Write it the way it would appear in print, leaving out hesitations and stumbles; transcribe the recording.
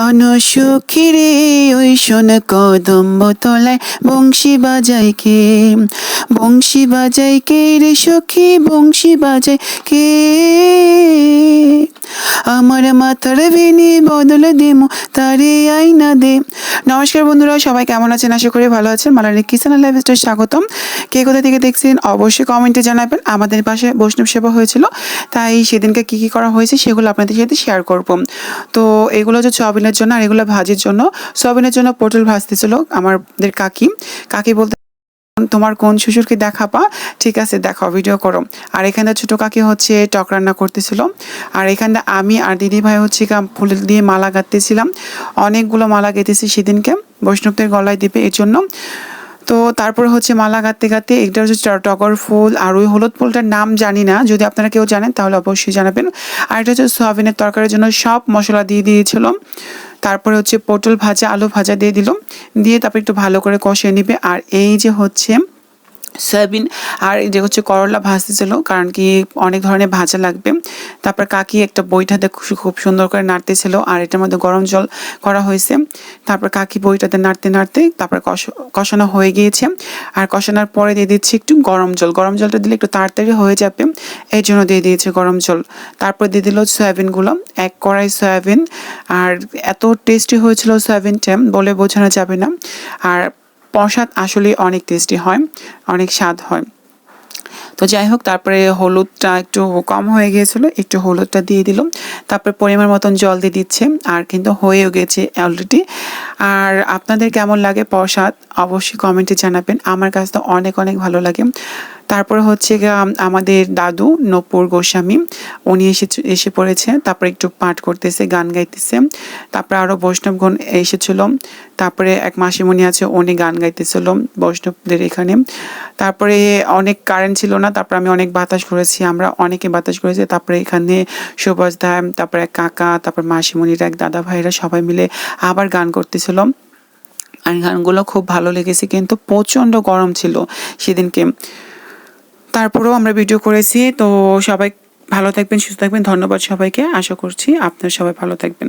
অনসুখিরে ওই শোন কদম্ব তলায় বংশী বাজায় কে, বংশী বাজায় কে রে সখী, বংশী বাজায় কে, আমার মাথার ভেনি বদল দেমু তারে আইনা দে। নমস্কার বন্ধুরা, সবাই কেমন আছেন? আশা করি ভালো আছেন। মালারি কিচেন অ্যান্ড লাইফস্টাইল স্বাগতম। কে কোথা থেকে দেখছেন অবশ্যই কমেন্টে জানাবেন। আমাদের পাশে বৈষ্ণব সেবা হয়েছিল, তাই সেদিনকে কি কি করা হয়েছে সেগুলো আপনাদের সাথে শেয়ার করব। তো এগুলো হচ্ছে সয়াবিনের জন্য, আর এগুলো ভাজির জন্য। সয়াবিনের জন্য পটল ভাজতেছিল আমাদের কাকি। কাকি বলতে, তোমার কোন শ্বশুরকে দেখাবা, ঠিক আছে দেখাও, ভিডিও করো। আর এখানে ছোট কাকি হচ্ছে টক রান্না করতেছিল। আর এখানে আমি আর দিদি ভাই হচ্ছে ফুল দিয়ে মালা গাঁথতেছিলাম। অনেকগুলো মালা গেঁথেছি সেদিনকে, বৈষ্ণবদের গলায় দিবে এর জন্য। তো তারপরে হচ্ছে মালা গাঁথতে গাঁথতে একটা হচ্ছে টগর ফুল, আর ওই হলুদ ফুলটার নাম জানি না, যদি আপনারা কেউ জানেন তাহলে অবশ্যই জানাবেন। আর এটা হচ্ছে সয়াবিনের তরকারির জন্য সব মশলা দিয়ে দিয়েছিল। তারপরে হচ্ছে পটল ভাজা, আলু ভাজা দিয়ে দিল, দিয়ে তারপর একটু ভালো করে কষিয়ে নিবে। আর এই যে হচ্ছে সয়াবিন আর এই যে হচ্ছে করলা ভাজতেছিল, কারণ কি অনেক ধরনের ভাজা লাগবে। তারপর কাকি একটা বইটাতে খুব সুন্দর করে নাড়তেছিল, আর এটার মধ্যে গরম জল করা হয়েছে। তারপর কাকি বইটাতে নাড়তে নাড়তে তারপর কষানো হয়ে গিয়েছে। আর কষানোর পরে দিয়ে দিচ্ছি একটু গরম জল। গরম জলটা দিলে একটু তাড়াতাড়ি হয়ে যাবে, এই জন্য দিয়ে দিয়েছে গরম জল। তারপর দিয়ে দিল সয়াবিনগুলো, এক কড়াই সয়াবিন। আর এত টেস্টি হয়েছিল সয়াবিনটা, বলে বোঝানো যাবে না। আর প্রসাদ আসলে অনেক টেস্টি হয়, অনেক স্বাদ হয়। তো যাই হোক, তারপরে হলুদটা একটু কম হয়ে গিয়েছিল, একটু হলুদটা দিয়ে দিলাম। তারপরে পরিমাণ মতন জল দিয়ে দিচ্ছে, আর কিন্তু হয়েও গেছে অলরেডি। আর আপনাদের কেমন লাগে প্রসাদ অবশ্যই কমেন্টে জানাবেন। আমার কাছে তো অনেক অনেক ভালো লাগে। তারপরে হচ্ছে আমাদের দাদু নূপুর গোস্বামী, উনি এসে পড়েছে। তারপরে একটু পাঠ করতেছে, গান গাইতেছে। তারপরে আরও বৈষ্ণবগণ এসেছিল। তারপরে এক মাসিমণি আছে, উনি গান গাইতেছিল বৈষ্ণবদের এখানে। তারপরে অনেক কারেন্ট ছিল না, তারপর আমি অনেক বাতাস করেছি, আমরা অনেকে বাতাস করেছি। তারপরে এখানে সুভাষ দা, তারপরে এক কাকা, তারপর মাসিমণিরা, এক দাদা ভাইরা সবাই মিলে আবার গান করতেছিল। আর গানগুলো খুব ভালো লেগেছে, কিন্তু প্রচণ্ড গরম ছিল সেদিনকে। তারপরেও আমরা ভিডিও করেছি। তো সবাই ভালো থাকবেন, সুস্থ থাকবেন। ধন্যবাদ সবাইকে। আশা করছি আপনারা সবাই ভালো থাকবেন।